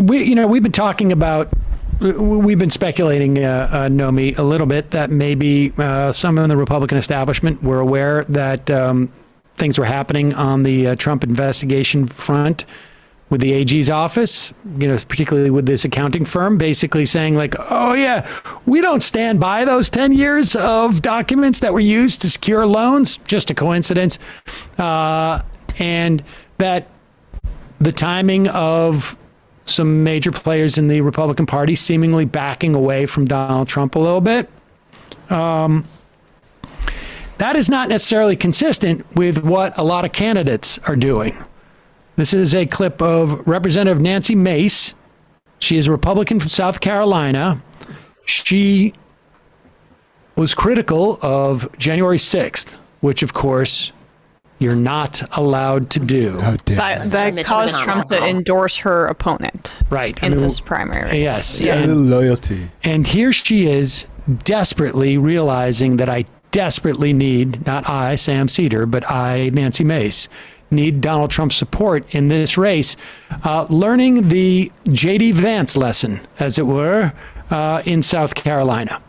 we've been talking about, we've been speculating, Nomi, a little bit that maybe some in the Republican establishment were aware that things were happening on the Trump investigation front with the AG's office, particularly with this accounting firm, basically saying like, oh yeah, we don't stand by those 10 years of documents that were used to secure loans, just a coincidence. And that the timing of some major players in the Republican Party seemingly backing away from Donald Trump a little bit. That is not necessarily consistent with what a lot of candidates are doing. This is a clip of Representative Nancy Mace. She is a Republican from South Carolina. She was critical of January 6th, which, of course, you're not allowed to do. That caused Trump to endorse her opponent. Right. In this primary. Yes. Yeah. And loyalty. And here she is desperately realizing that I desperately need, not I, Sam Seder, but I, Nancy Mace, need Donald Trump's support in this race, learning the J.D. Vance lesson, as it were, in South Carolina.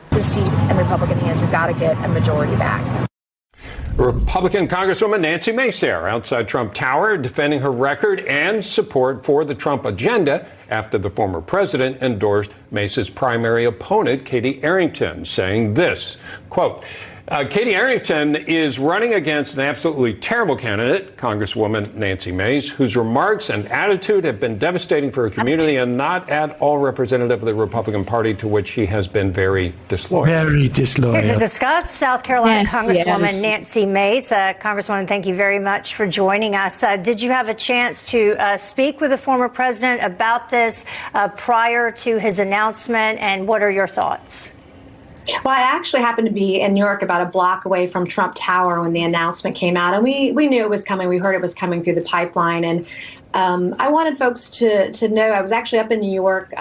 The seat in Republican hands, you've got to get a majority back. Republican Congresswoman Nancy Mace there outside Trump Tower defending her record and support for the Trump agenda after the former president endorsed Mace's primary opponent, Katie Arrington, saying this, quote, Katie Arrington is running against an absolutely terrible candidate, Congresswoman Nancy Mace, whose remarks and attitude have been devastating for her community and not at all representative of the Republican Party, to which she has been very disloyal. Very disloyal. Here to discuss South Carolina Congresswoman Nancy Mace. Congresswoman, thank you very much for joining us. Did you have a chance to speak with the former president about this prior to his announcement, and what are your thoughts? Well, I actually happened to be in New York, about a block away from Trump Tower, when the announcement came out, and we knew it was coming. We heard it was coming through the pipeline, and I wanted folks to know I was actually up in New York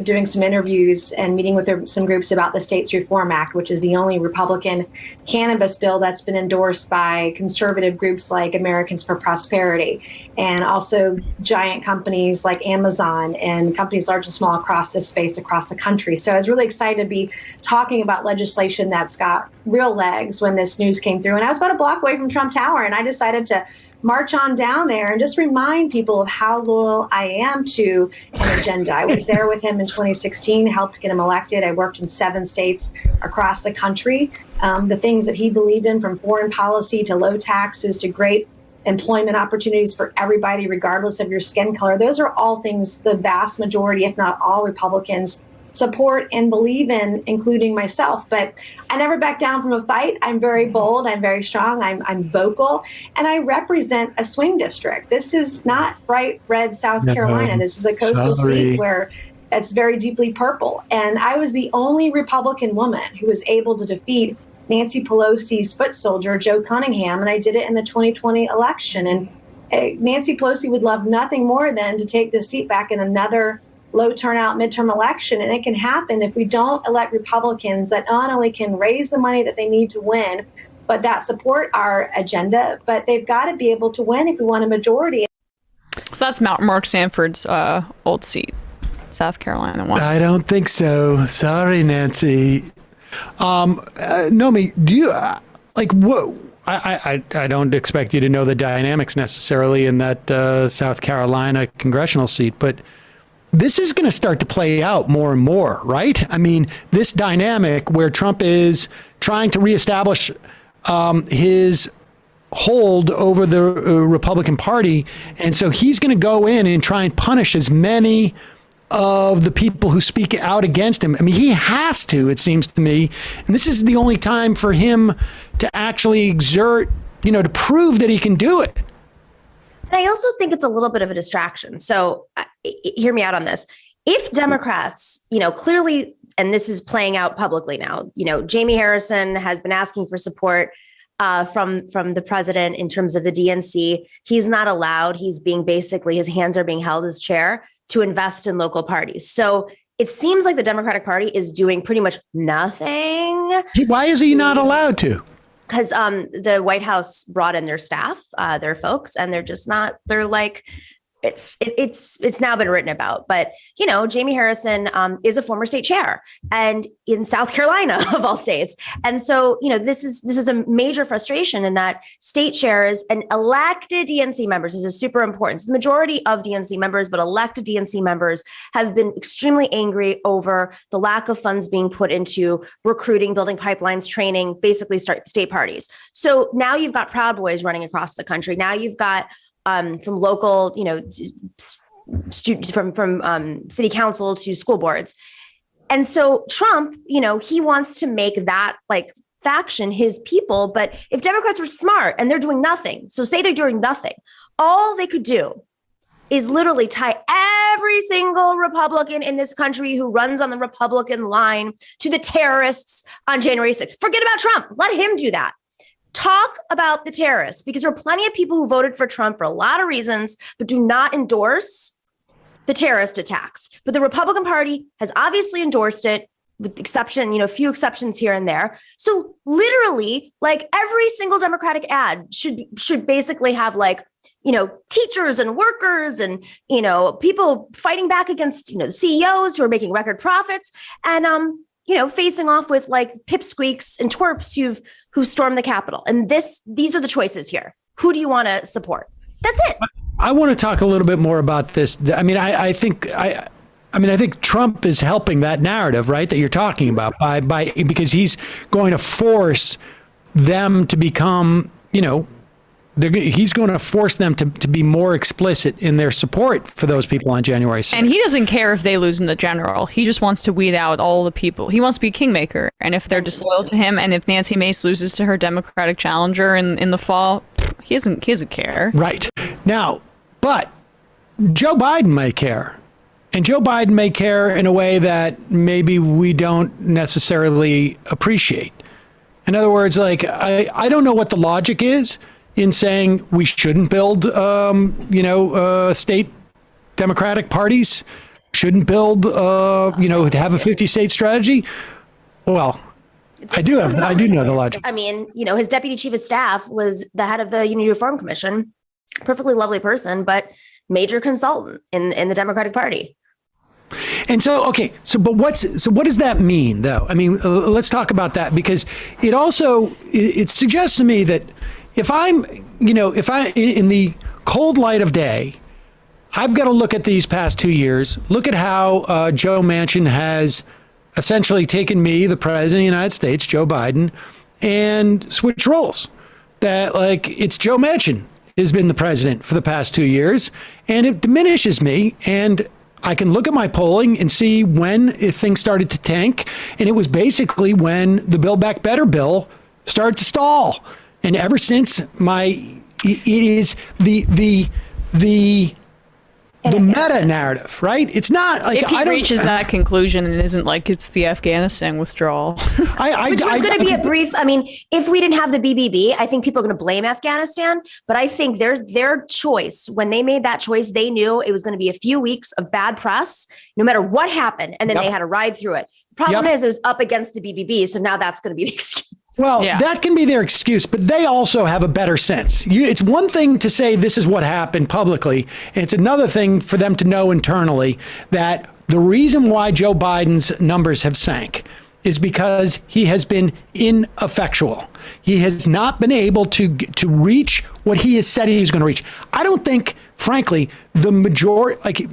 doing some interviews and meeting with some groups about the States Reform Act, which is the only Republican cannabis bill that's been endorsed by conservative groups like Americans for Prosperity, and also giant companies like Amazon and companies large and small across this space, across the country. So I was really excited to be talking about legislation that's got real legs when this news came through. And I was about a block away from Trump Tower, and I decided to march on down there and just remind people of how loyal I am to an agenda. I was there with him in 2016, helped get him elected. I worked in 7 states across the country. The things that he believed in, from foreign policy to low taxes to great employment opportunities for everybody, regardless of your skin color, those are all things the vast majority, if not all, Republicans support and believe in, including myself. But I never back down from a fight. I'm very bold. I'm very strong. I'm vocal. And I represent a swing district. This is not bright red South Carolina. This is a coastal state where it's very deeply purple. And I was the only Republican woman who was able to defeat Nancy Pelosi's foot soldier, Joe Cunningham. And I did it in the 2020 election. And Nancy Pelosi would love nothing more than to take the seat back in another low turnout midterm election. And it can happen if we don't elect Republicans that not only can raise the money that they need to win, but that support our agenda, but they've got to be able to win if we want a majority. So that's Mark Sanford's old seat, South Carolina one. I don't think so. Sorry, Nancy. Nomi, do you what? I don't expect you to know the dynamics necessarily in that South Carolina congressional seat, but this is going to start to play out more and more, right? I mean, this dynamic where Trump is trying to reestablish his hold over the Republican Party. And so he's going to go in and try and punish as many of the people who speak out against him. I mean, he has to, it seems to me. And this is the only time for him to actually exert, to prove that he can do it. And I also think it's a little bit of a distraction. So hear me out on this. If Democrats, clearly, and this is playing out publicly now, Jamie Harrison has been asking for support from the president in terms of the DNC. He's not allowed. He's being his hands are being held as chair to invest in local parties. So it seems like the Democratic Party is doing pretty much nothing. Why is he not allowed to? Because the White House brought in their staff, their folks, and they're just not, they're like, it's now been written about. But Jamie Harrison is a former state chair, and in South Carolina of all states. And so this is a major frustration in that state chairs and elected DNC members, this is super important. So the majority of DNC members, but elected DNC members have been extremely angry over the lack of funds being put into recruiting, building pipelines, training, basically state parties. So now you've got Proud Boys running across the country. Now you've got from local, students from city council to school boards. And so Trump, he wants to make that faction his people. But if Democrats were smart and they're doing nothing, so say they're doing nothing, all they could do is literally tie every single Republican in this country who runs on the Republican line to the terrorists on January 6th. Forget about Trump. Let him do that. Talk about the terrorists, because there are plenty of people who voted for Trump for a lot of reasons, but do not endorse the terrorist attacks. But the Republican Party has obviously endorsed it, with exception, a few exceptions here and there. So literally, every single Democratic ad should basically have teachers and workers and, people fighting back against, the CEOs who are making record profits and, facing off with pipsqueaks and twerps who stormed the Capitol. And these are the choices here. Who do you want to support? That's it. I want to talk a little bit more about this. I mean, I think Trump is helping that narrative, right, that you're talking about by because he's going to force them to become, he's going to force them to be more explicit in their support for those people on January 6th. And he doesn't care if they lose in the general. He just wants to weed out all the people. He wants to be kingmaker. And if they're disloyal to him, and if Nancy Mace loses to her Democratic challenger in the fall, he doesn't care. Right. Now, but Joe Biden may care. And Joe Biden may care in a way that maybe we don't necessarily appreciate. In other words, I don't know what the logic is in saying we shouldn't build, state Democratic parties, shouldn't build, have a 50-state strategy. Well, I do know the logic. I mean, his deputy chief of staff was the head of the Unity Reform Commission, perfectly lovely person, but major consultant in the Democratic Party. And so, but what does that mean, though? I mean, let's talk about that, because it suggests to me that if I'm in the cold light of day, I've got to look at these past 2 years, look at how Joe Manchin has essentially taken me, the president of the United States, Joe Biden, and switch roles. That it's Joe Manchin has been the president for the past 2 years, and it diminishes me. And I can look at my polling and see when things started to tank. And it was basically when the Build Back Better bill started to stall. And ever since it is the meta narrative, right? It's not if he reaches that conclusion and isn't it's the Afghanistan withdrawal. Which was going to be a brief. I mean, if we didn't have the BBB, I think people are going to blame Afghanistan. But I think their choice, when they made that choice, they knew it was going to be a few weeks of bad press, no matter what happened, and then they had to ride through it. The problem is it was up against the BBB, so now that's going to be the excuse. Well, that can be their excuse, but they also have a better sense. It's one thing to say this is what happened publicly, and it's another thing for them to know internally that the reason why Joe Biden's numbers have sank is because he has been ineffectual. He has not been able to reach what he has said he was going to reach. I don't think, frankly, the majority,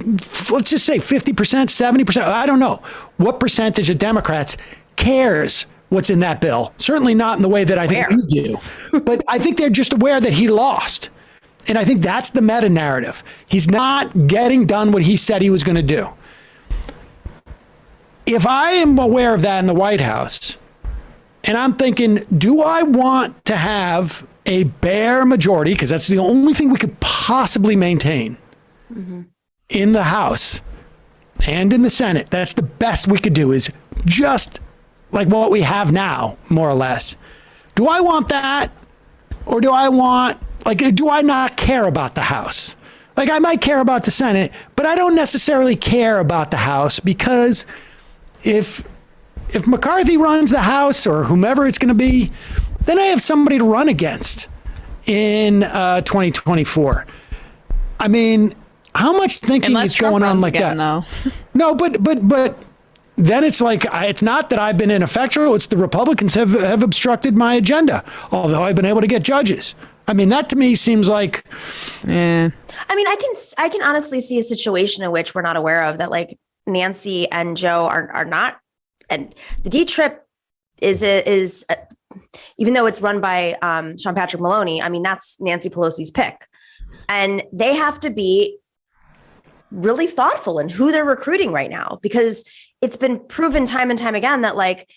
let's just say 50%, 70%, I don't know what percentage of Democrats cares what's in that bill. Certainly not in the way that I think we do. But I think they're just aware that he lost. And I think that's the meta narrative. He's not getting done what he said he was going to do. If I am aware of that in the White House, and I'm thinking, do I want to have a bare majority, because that's the only thing we could possibly maintain in the House and in the Senate. That's the best we could do, is just like what we have now, more or less. Do I want that? Or do I not care about the House? I might care about the Senate, but I don't necessarily care about the House, because if McCarthy runs the House, or whomever it's going to be, then I have somebody to run against in 2024. I mean, how much thinking Unless is Trump going on runs like again, that? though. No, but then it's like, it's not that I've been ineffectual. It's the Republicans have obstructed my agenda, although I've been able to get judges. I mean, that to me seems like. Yeah. I mean, I can honestly see a situation in which we're not aware of that, like Nancy and Joe are not, and the D trip is even though it's run by Sean Patrick Maloney. I mean, that's Nancy Pelosi's pick, and they have to be really thoughtful in who they're recruiting right now, because it's been proven time and time again that like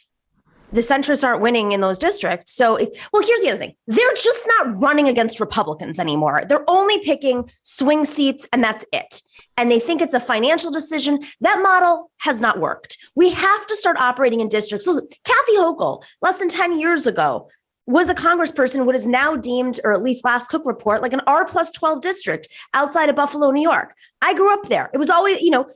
the centrists aren't winning in those districts. So, well, here's the other thing. They're just not running against Republicans anymore. They're only picking swing seats, and that's it. And they think it's a financial decision. That model has not worked. We have to start operating in districts. Listen, Kathy Hochul, less than 10 years ago, was a congressperson, what is now deemed, or at least last Cook report, like an R+12 district outside of Buffalo, New York. I grew up there. It was always, it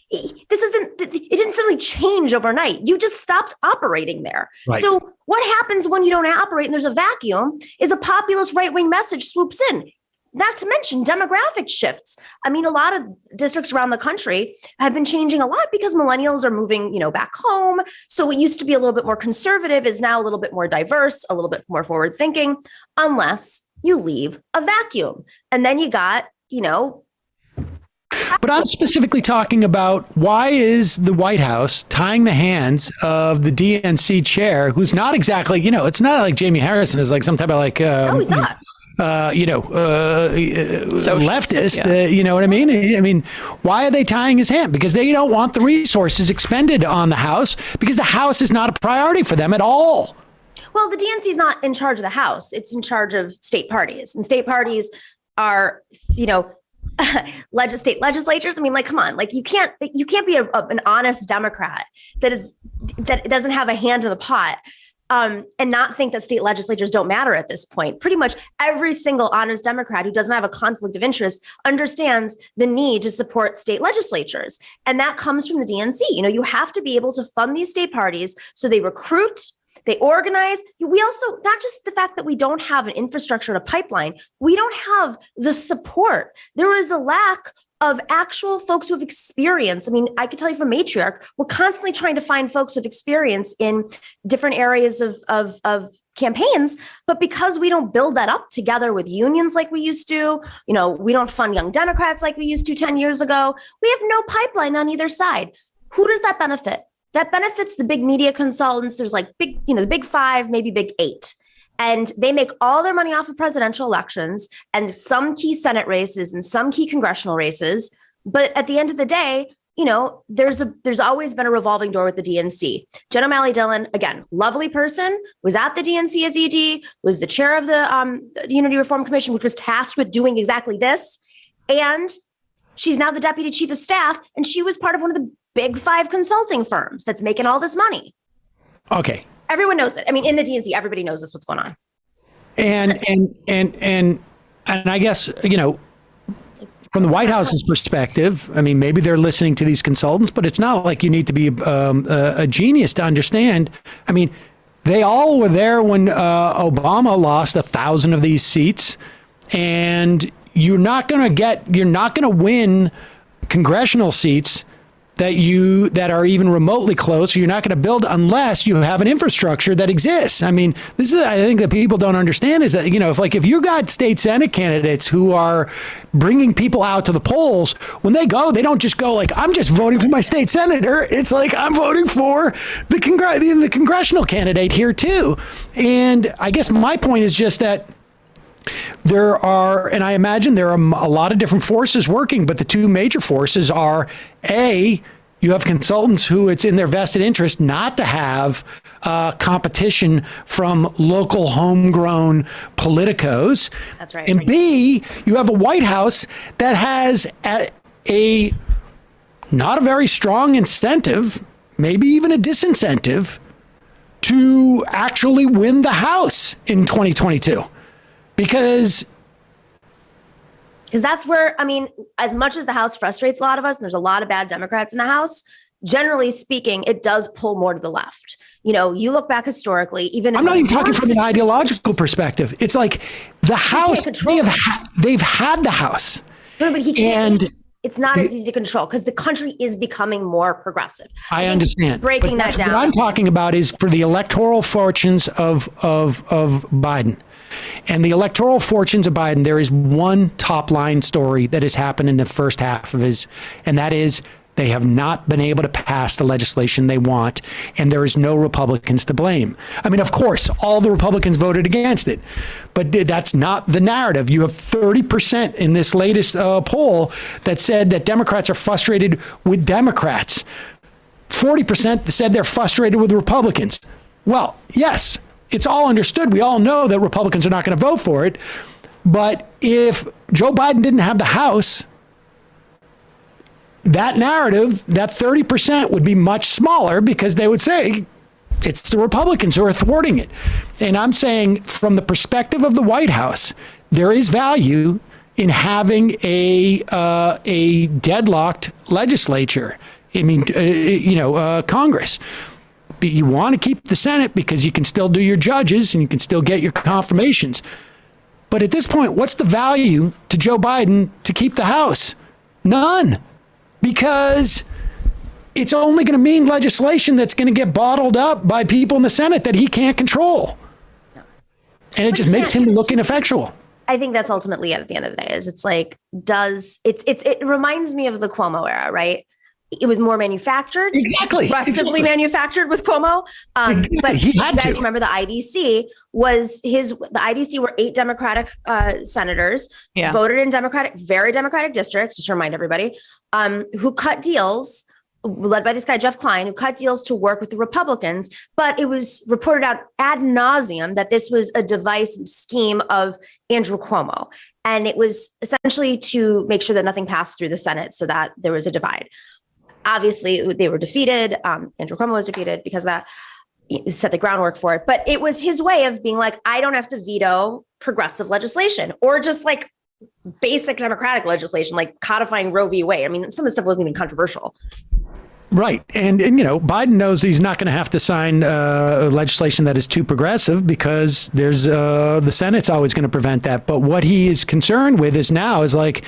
didn't suddenly change overnight. You just stopped operating there. Right. So what happens when you don't operate and there's a vacuum is a populist right-wing message swoops in. Not to mention demographic shifts. I mean, a lot of districts around the country have been changing a lot because millennials are moving, back home. So what used to be a little bit more conservative is now a little bit more diverse, a little bit more forward thinking, unless you leave a vacuum. And then you got, But I'm specifically talking about, why is the White House tying the hands of the DNC chair, who's not exactly, it's not like Jamie Harrison is like some type of like, no, he's not. Leftist, yeah. you know what I mean? I mean, why are they tying his hand? Because they don't want the resources expended on the House, because the House is not a priority for them at all. Well, the DNC is not in charge of the House. It's in charge of state parties, and state parties are, state legislatures. I mean, like, come on, like you can't be an honest Democrat that doesn't have a hand in the pot. And not think that state legislatures don't matter at this point. Pretty much every single honest Democrat who doesn't have a conflict of interest understands the need to support state legislatures. And that comes from the DNC. You have to be able to fund these state parties so they recruit, they organize. We also, not just the fact that we don't have an infrastructure and a pipeline, we don't have the support. There is a lack of actual folks who have experience. I mean, I could tell you from Matriarch, we're constantly trying to find folks with experience in different areas of campaigns, but because we don't build that up together with unions like we used to, we don't fund young Democrats like we used to 10 years ago, we have no pipeline on either side. Who does that benefit? That benefits the big media consultants. There's like the big five, maybe big eight. And they make all their money off of presidential elections and some key Senate races and some key congressional races. But at the end of the day, there's always been a revolving door with the DNC. Jen O'Malley Dillon, again, lovely person, was at the DNC as ED, was the chair of the Unity Reform Commission, which was tasked with doing exactly this. And she's now the deputy chief of staff. And she was part of one of the big five consulting firms that's making all this money. Okay. Everyone knows it. I mean, in the DNC, everybody knows what's going on. And I guess, from the White House's perspective, I mean, maybe they're listening to these consultants, but it's not like you need to be a genius to understand. I mean, they all were there when Obama lost 1,000 of these seats, and you're not going to win congressional seats that are even remotely close. You're not going to build unless you have an infrastructure that exists. I mean, this is, I think that people don't understand is that, if you got state Senate candidates who are bringing people out to the polls, when they go, they don't just go like, I'm just voting for my state senator. It's like, I'm voting for the congressional candidate here too. And I guess my point is just that there are, and I imagine there are a lot of different forces working, but the two major forces are, A, you have consultants who it's in their vested interest not to have competition from local homegrown politicos. That's right. And B, you have a White House that has a not a very strong incentive, maybe even a disincentive, to actually win the House in 2022. Because that's where, I mean, as much as the House frustrates a lot of us, and there's a lot of bad Democrats in the House, generally speaking, it does pull more to the left. You look back historically, even I'm not even talking from an ideological perspective. It's like the House, they've had the House. No, but he can't. And it's not as easy to control because the country is becoming more progressive. I understand. Breaking that down. What I'm talking about is for the electoral fortunes of Biden. And the electoral fortunes of Biden, there is one top line story that has happened in the first half of his, and that is they have not been able to pass the legislation they want, and there is no Republicans to blame. I mean, of course, all the Republicans voted against it, but that's not the narrative. You have 30% in this latest poll that said that Democrats are frustrated with Democrats. 40% said they're frustrated with Republicans. Well, yes, it's all understood. We all know that Republicans are not going to vote for it. But if Joe Biden didn't have the House, that narrative, that 30% would be much smaller because they would say it's the Republicans who are thwarting it. And I'm saying from the perspective of the White House, there is value in having a deadlocked legislature. I mean, Congress. But you want to keep the Senate because you can still do your judges and you can still get your confirmations. But at this point, what's the value to Joe Biden to keep the House? None. Because it's only going to mean legislation that's going to get bottled up by people in the Senate that he can't control. And it just makes him look ineffectual. I think that's ultimately it at the end of the day. Is it's like, it reminds me of the Cuomo era, right? It was more manufactured, aggressively manufactured with Cuomo. But he had you guys to. remember the IDC the IDC were 8 Democratic senators voted in very Democratic districts, just to remind everybody, who cut deals, led by this guy, Jeff Klein, who cut deals to work with the Republicans. But it was reported out ad nauseum that this was a device scheme of Andrew Cuomo. And it was essentially to make sure that nothing passed through the Senate so that there was a divide. Obviously, they were defeated. Andrew Cuomo was defeated because of that. He set the groundwork for it. But it was his way of being like, I don't have to veto progressive legislation or just like basic Democratic legislation, like codifying Roe v. Wade. I mean, some of the stuff wasn't even controversial. Right. And Biden knows he's not going to have to sign legislation that is too progressive because there's the Senate's always going to prevent that. But what he is concerned with is like,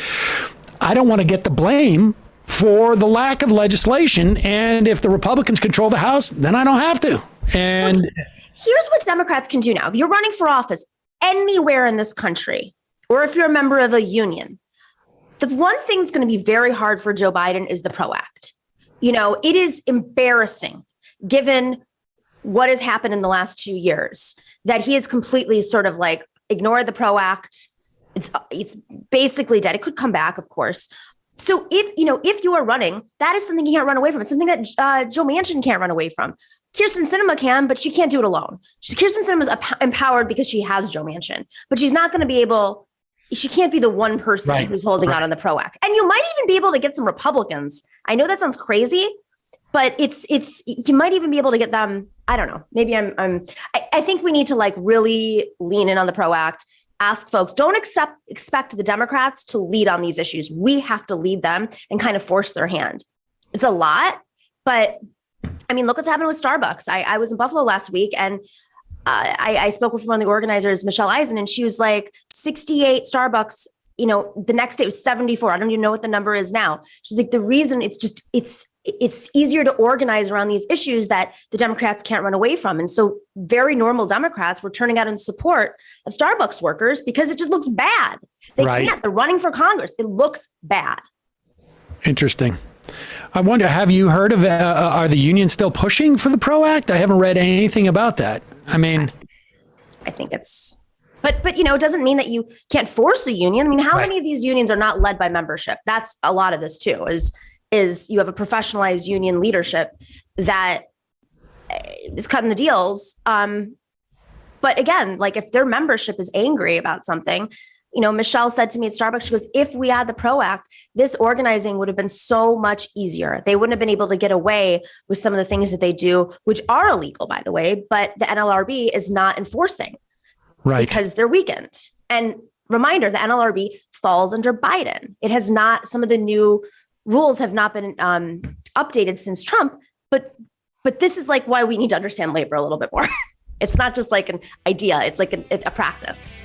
I don't want to get the blame for the lack of legislation. And if the Republicans control the House, then I don't have to. And here's what Democrats can do now. If you're running for office anywhere in this country, or if you're a member of a union, the one thing that's going to be very hard for Joe Biden is the PRO Act. It is embarrassing, given what has happened in the last 2 years, that he has completely sort of like ignored the PRO Act. It's basically dead. It could come back, of course. So if you are running, that is something you can't run away from. It's something that Joe Manchin can't run away from. Kirsten Sinema can, but she can't do it alone. Kirsten Sinema is empowered because she has Joe Manchin, but she's not going to be able. She can't be the one person who's holding out on the PRO Act. And you might even be able to get some Republicans. I know that sounds crazy, but it's you might even be able to get them. I don't know. Maybe I think we need to like really lean in on the PRO Act. Ask folks, don't expect the Democrats to lead on these issues. We have to lead them and kind of force their hand. It's a lot, but I mean, look what's happened with Starbucks. I was in Buffalo last week and I spoke with one of the organizers, Michelle Eisen, and she was like 68 Starbucks, the next day it was 74. I don't even know what the number is now. She's like, the reason it's easier to organize around these issues that the Democrats can't run away from. And so very normal Democrats were turning out in support of Starbucks workers because it just looks bad. They can't. They're running for Congress. It looks bad. Interesting. I wonder, have you heard of, are the unions still pushing for the PRO Act? I haven't read anything about that. I mean, I think it's, but it doesn't mean that you can't force a union. I mean, how many of these unions are not led by membership? That's a lot of this too, is you have a professionalized union leadership that is cutting the deals. But again, like if their membership is angry about something, Michelle said to me at Starbucks, she goes, if we had the PRO Act, this organizing would have been so much easier. They wouldn't have been able to get away with some of the things that they do, which are illegal, by the way, but the NLRB is not enforcing because they're weakened. And reminder, the NLRB falls under Biden. It has not, some of the new rules have not been updated since Trump, but this is like why we need to understand labor a little bit more. It's not just like an idea. It's like a practice.